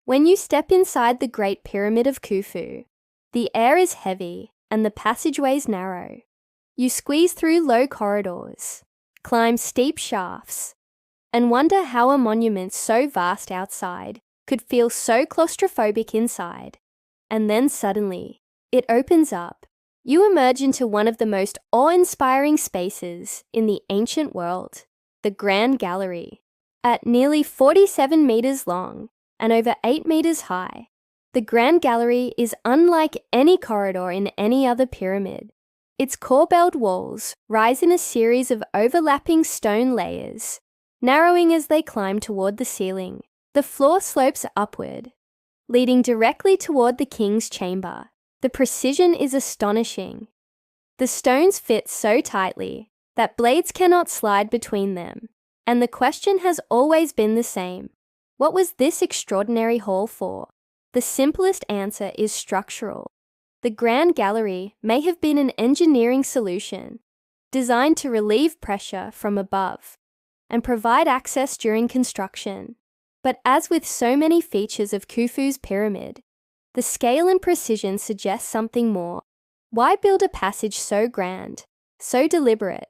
When you step inside the Great Pyramid of Khufu, the air is heavy and the passageways narrow. You squeeze through low corridors, climb steep shafts, and wonder how a monument so vast outside could feel so claustrophobic inside. And then suddenly, it opens up. You emerge into one of the most awe-inspiring spaces in the ancient world, the Grand Gallery. At nearly 47 meters long and over 8 meters high, the Grand Gallery is unlike any corridor in any other pyramid. Its corbelled walls rise in a series of overlapping stone layers, narrowing as they climb toward the ceiling. The floor slopes upward, leading directly toward the king's chamber. The precision is astonishing. The stones fit so tightly that blades cannot slide between them, and the question has always been the same. What was this extraordinary hall for? The simplest answer is structural. The Grand Gallery may have been an engineering solution designed to relieve pressure from above and provide access during construction. But as with so many features of Khufu's pyramid, the scale and precision suggest something more. Why build a passage so grand, so deliberate,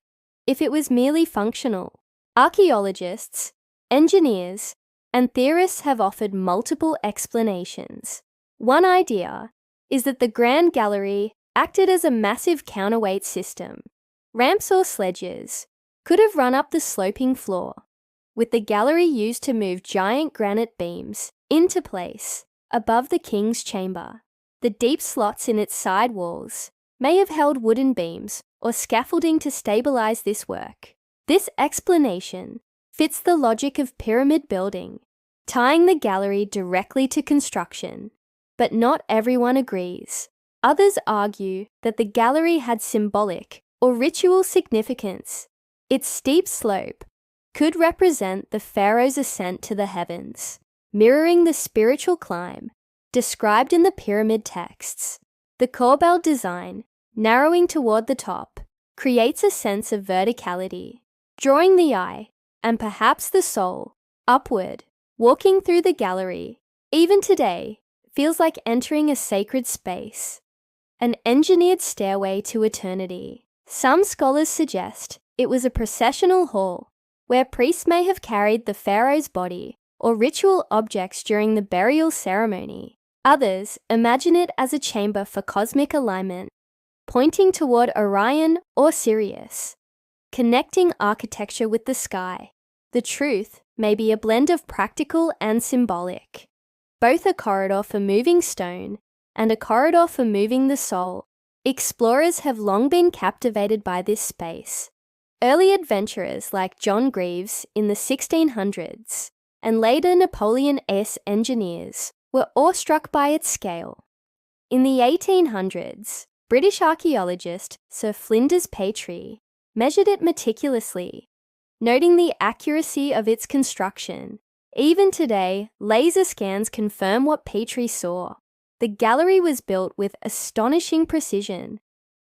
if it was merely functional? Archaeologists, engineers, and theorists have offered multiple explanations. One idea is that the Grand Gallery acted as a massive counterweight system. Ramps or sledges could have run up the sloping floor, with the gallery used to move giant granite beams into place above the king's chamber. The deep slots in its side walls may have held wooden beams or scaffolding to stabilize this work. This explanation fits the logic of pyramid building, tying the gallery directly to construction. But not everyone agrees. Others argue that the gallery had symbolic or ritual significance. Its steep slope could represent the pharaoh's ascent to the heavens, mirroring the spiritual climb described in the pyramid texts. The corbelled design, narrowing toward the top, creates a sense of verticality, drawing the eye, and perhaps the soul, upward. Walking through the gallery, even today, feels like entering a sacred space, an engineered stairway to eternity. Some scholars suggest it was a processional hall where priests may have carried the pharaoh's body or ritual objects during the burial ceremony. Others imagine it as a chamber for cosmic alignment, pointing toward Orion or Sirius, connecting architecture with the sky. The truth may be a blend of practical and symbolic. Both a corridor for moving stone and a corridor for moving the soul. Explorers have long been captivated by this space. Early adventurers like John Greaves in the 1600s and later Napoleon-esque engineers were awestruck by its scale. In the 1800s, British archaeologist Sir Flinders Petrie measured it meticulously, noting the accuracy of its construction. Even today, laser scans confirm what Petrie saw. The gallery was built with astonishing precision,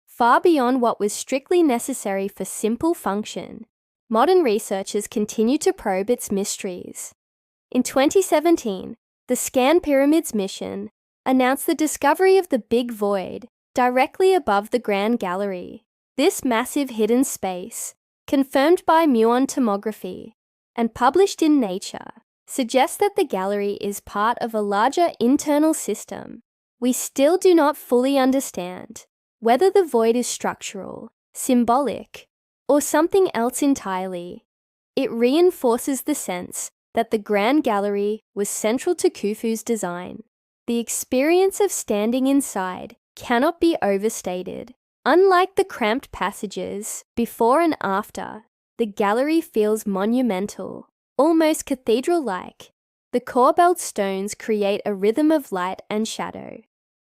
far beyond what was strictly necessary for simple function. Modern researchers continue to probe its mysteries. In 2017, the ScanPyramids mission announced the discovery of the Big Void directly above the Grand Gallery. This massive hidden space, confirmed by muon tomography and published in Nature, suggests that the gallery is part of a larger internal system. We still do not fully understand whether the void is structural, symbolic, or something else entirely. It reinforces the sense that the Grand Gallery was central to Khufu's design. The experience of standing inside cannot be overstated. Unlike the cramped passages before and after, the gallery feels monumental, almost cathedral-like. The corbelled stones create a rhythm of light and shadow.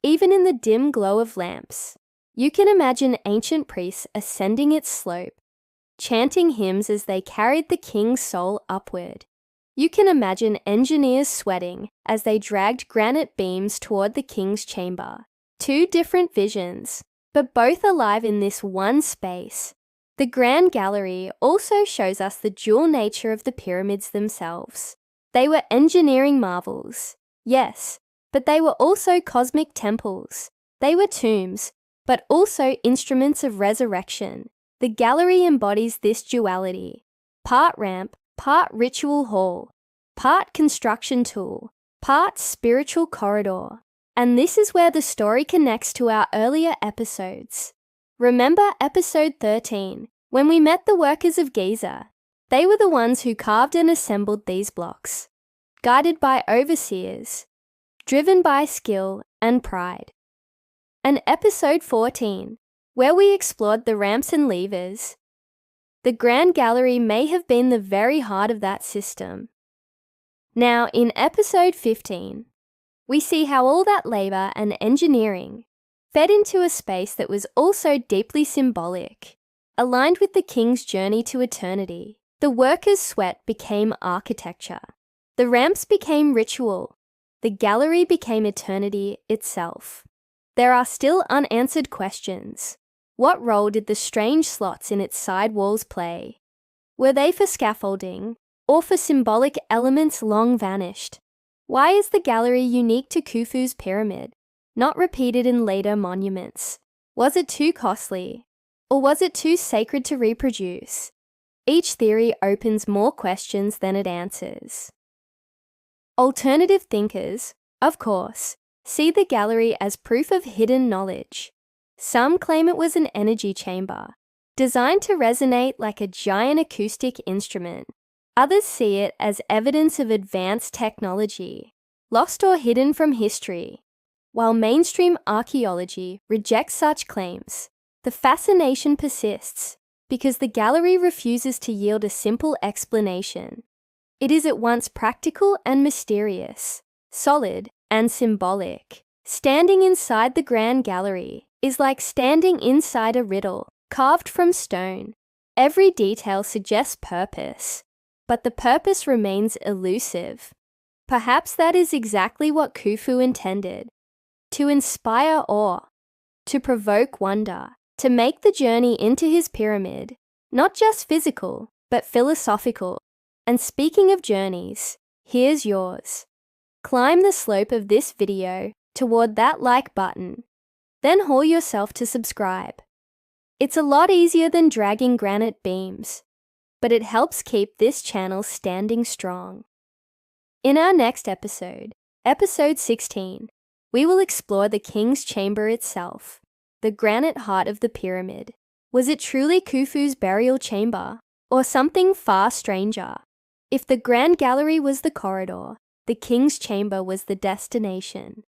Even in the dim glow of lamps, you can imagine ancient priests ascending its slope, chanting hymns as they carried the king's soul upward. You can imagine engineers sweating as they dragged granite beams toward the king's chamber. Two different visions, but both alive in this one space. The Grand Gallery also shows us the dual nature of the pyramids themselves. They were engineering marvels, Yes, but they were also cosmic temples. They were tombs, but also instruments of resurrection. The gallery embodies this duality: part ramp, part ritual hall, part construction tool, part spiritual corridor. And this is where the story connects to our earlier episodes. Remember episode 13, when we met the workers of Giza? They were the ones who carved and assembled these blocks, guided by overseers, driven by skill and pride. And episode 14, where we explored the ramps and levers. The Grand Gallery may have been the very heart of that system. Now, in episode 15, we see how all that labor and engineering fed into a space that was also deeply symbolic, aligned with the king's journey to eternity. The workers' sweat became architecture. The ramps became ritual. The gallery became eternity itself. There are still unanswered questions. What role did the strange slots in its side walls play? Were they for scaffolding, or for symbolic elements long vanished? Why is the gallery unique to Khufu's pyramid, not repeated in later monuments? Was it too costly? Or was it too sacred to reproduce? Each theory opens more questions than it answers. Alternative thinkers, of course, see the gallery as proof of hidden knowledge. Some claim it was an energy chamber, designed to resonate like a giant acoustic instrument. Others see it as evidence of advanced technology, lost or hidden from history. While mainstream archaeology rejects such claims, the fascination persists because the gallery refuses to yield a simple explanation. It is at once practical and mysterious, solid and symbolic. Standing inside the Grand Gallery is like standing inside a riddle carved from stone. Every detail suggests purpose, but the purpose remains elusive. Perhaps that is exactly what Khufu intended: to inspire awe, to provoke wonder, to make the journey into his pyramid not just physical, but philosophical. And speaking of journeys, here's yours. Climb the slope of this video toward that like button, then haul yourself to subscribe. It's a lot easier than dragging granite beams, but it helps keep this channel standing strong. In our next episode, episode 16, we will explore the king's chamber itself, the granite heart of the pyramid. Was it truly Khufu's burial chamber, or something far stranger? If the Grand Gallery was the corridor, the king's chamber was the destination.